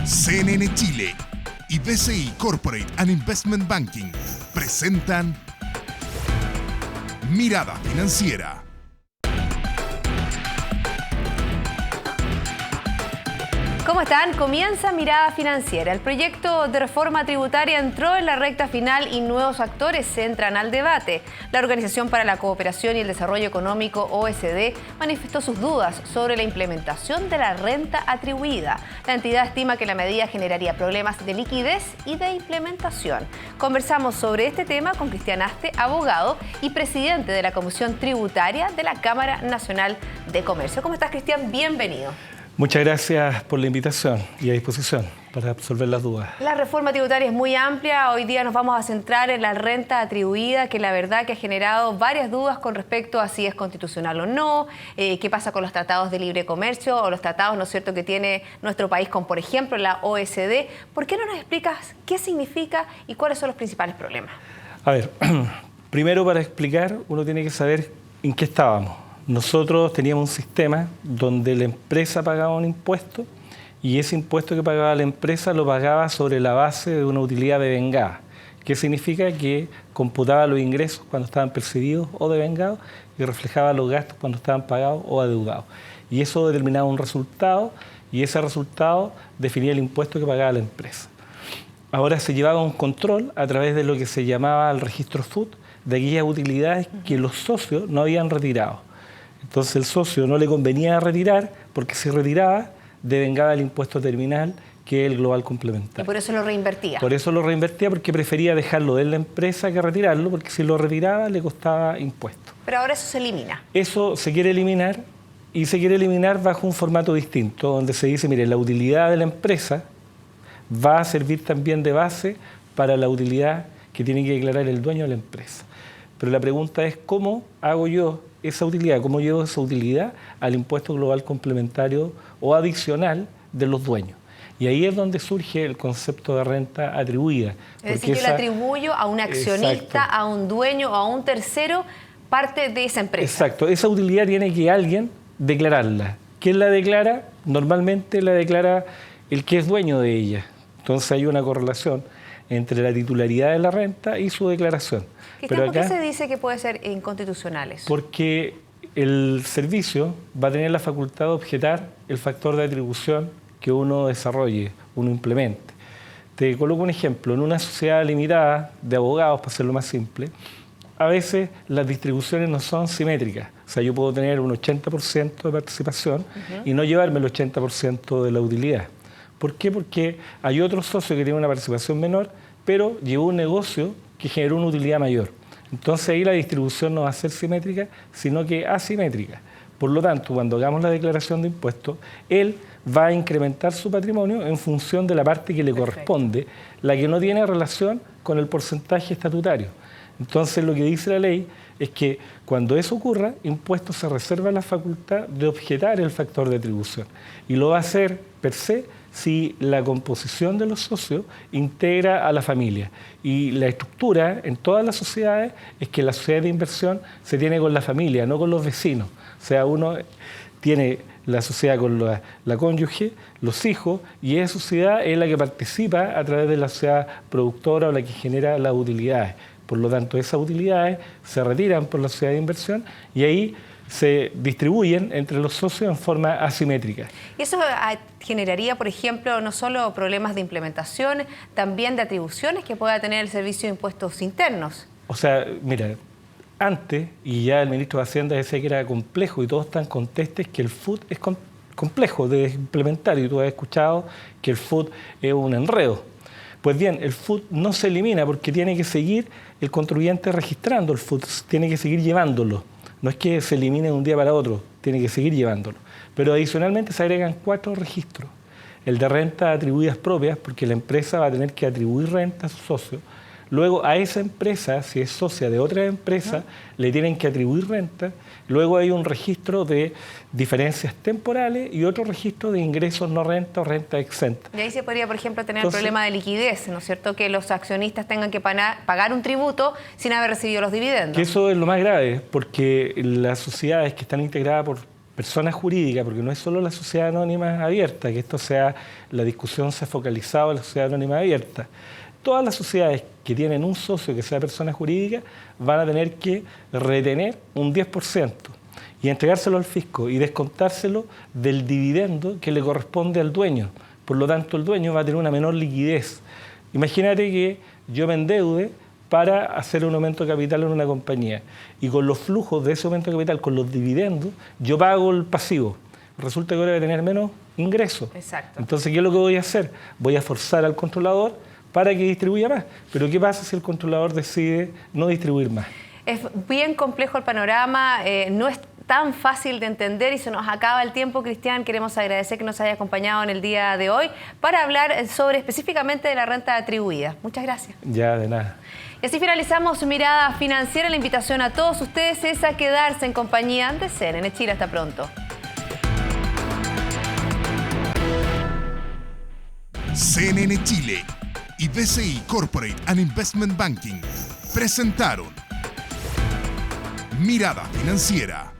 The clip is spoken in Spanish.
CNN Chile y BCI Corporate and Investment Banking presentan Mirada Financiera. ¿Cómo están? Comienza Mirada Financiera. El proyecto de reforma tributaria entró en la recta final y nuevos actores se entran al debate. La Organización para la Cooperación y el Desarrollo Económico, OECD, manifestó sus dudas sobre la implementación de la renta atribuida. La entidad estima que la medida generaría problemas de liquidez y de implementación. Conversamos sobre este tema con Cristian Aste, abogado y presidente de la Comisión Tributaria de la Cámara Nacional de Comercio. ¿Cómo estás, Cristian? Bienvenido. Muchas gracias por la invitación y a disposición para absolver las dudas. La reforma tributaria es muy amplia. Hoy día nos vamos a centrar en la renta atribuida, que la verdad que ha generado varias dudas con respecto a si es constitucional o no, qué pasa con los tratados de libre comercio o los tratados, ¿no es cierto?, que tiene nuestro país con, por ejemplo, la OECD. ¿Por qué no nos explicas qué significa y cuáles son los principales problemas? A ver, primero para explicar uno tiene que saber en qué estábamos. Nosotros teníamos un sistema donde la empresa pagaba un impuesto y ese impuesto que pagaba la empresa lo pagaba sobre la base de una utilidad devengada, que significa que computaba los ingresos cuando estaban percibidos o devengados y reflejaba los gastos cuando estaban pagados o adeudados. Y eso determinaba un resultado y ese resultado definía el impuesto que pagaba la empresa. Ahora se llevaba un control a través de lo que se llamaba el registro FUT de aquellas utilidades que los socios no habían retirado. Entonces el socio no le convenía retirar porque si retiraba devengaba el impuesto terminal, que es el global complementario. Y por eso lo reinvertía. Por eso lo reinvertía, porque prefería dejarlo en la empresa que retirarlo, porque si lo retiraba le costaba impuesto. Pero ahora eso se elimina. Eso se quiere eliminar y se quiere eliminar bajo un formato distinto, donde se dice, mire, la utilidad de la empresa va a servir también de base para la utilidad que tiene que declarar el dueño de la empresa. Pero la pregunta es, ¿cómo hago yo esa utilidad? ¿Cómo llevo esa utilidad al impuesto global complementario o adicional de los dueños? Y ahí es donde surge el concepto de renta atribuida. Es decir, que le atribuyo a un accionista, exacto, a un dueño o a un tercero parte de esa empresa. Exacto. Esa utilidad tiene que alguien declararla. ¿Quién la declara? Normalmente la declara el que es dueño de ella. Entonces hay una correlación entre la titularidad de la renta y su declaración. ¿Por qué se dice que puede ser inconstitucional eso? Porque el servicio va a tener la facultad de objetar el factor de atribución que uno desarrolle, uno implemente. Te coloco un ejemplo. En una sociedad limitada de abogados, para hacerlo más simple, a veces las distribuciones no son simétricas. O sea, yo puedo tener un 80% de participación y no llevarme el 80% de la utilidad. ¿Por qué? Porque hay otro socio que tiene una participación menor, pero llevó un negocio que generó una utilidad mayor. Entonces ahí la distribución no va a ser simétrica, sino que asimétrica. Por lo tanto, cuando hagamos la declaración de impuestos, él va a incrementar su patrimonio en función de la parte que le corresponde, la que no tiene relación con el porcentaje estatutario. Entonces lo que dice la ley es que cuando eso ocurra, impuestos se reserva la facultad de objetar el factor de atribución. Y lo va a hacer per se si la composición de los socios integra a la familia. Y la estructura en todas las sociedades es que la sociedad de inversión se tiene con la familia, no con los vecinos. O sea, uno tiene la sociedad con la cónyuge, los hijos, y esa sociedad es la que participa a través de la sociedad productora o la que genera las utilidades. Por lo tanto, esas utilidades se retiran por la sociedad de inversión y ahí se distribuyen entre los socios en forma asimétrica. Y eso generaría, por ejemplo, no solo problemas de implementación, también de atribuciones que pueda tener el Servicio de Impuestos Internos. O sea, mira, antes, y ya el ministro de Hacienda decía que era complejo y todos están contestes que el FUT es complejo de implementar y tú has escuchado que el FUT es un enredo. Pues bien, el FUT no se elimina porque tiene que seguir el contribuyente registrando el FUT, tiene que seguir llevándolo. No es que se elimine de un día para otro, tiene que seguir llevándolo. Pero adicionalmente se agregan 4 registros. El de rentas atribuidas propias, porque la empresa va a tener que atribuir renta a sus socios. Luego a esa empresa, si es socia de otra empresa, le tienen que atribuir renta. Luego hay un registro de diferencias temporales y otro registro de ingresos no renta o renta exenta. Y ahí se podría, por ejemplo, tener el problema de liquidez, ¿no es cierto? Que los accionistas tengan que pagar un tributo sin haber recibido los dividendos. Que eso es lo más grave, porque las sociedades que están integradas por personas jurídicas, porque no es solo la sociedad anónima abierta, que la discusión se ha focalizado en la sociedad anónima abierta. Todas las sociedades que tienen un socio que sea persona jurídica van a tener que retener un 10% y entregárselo al fisco y descontárselo del dividendo que le corresponde al dueño. Por lo tanto, el dueño va a tener una menor liquidez. Imagínate que yo me endeude para hacer un aumento de capital en una compañía y con los flujos de ese aumento de capital, con los dividendos, yo pago el pasivo. Resulta que ahora voy a tener menos ingresos. Exacto. Entonces, ¿qué es lo que voy a hacer? Voy a forzar al controlador para que distribuya más. Pero ¿qué pasa si el controlador decide no distribuir más? Es bien complejo el panorama, no es tan fácil de entender y se nos acaba el tiempo, Cristian. Queremos agradecer que nos haya acompañado en el día de hoy para hablar sobre específicamente de la renta atribuida. Muchas gracias. Ya, de nada. Y así finalizamos Mirada Financiera. La invitación a todos ustedes es a quedarse en compañía de CNN Chile. Hasta pronto. CNN Chile y BCI Corporate and Investment Banking presentaron Mirada Financiera.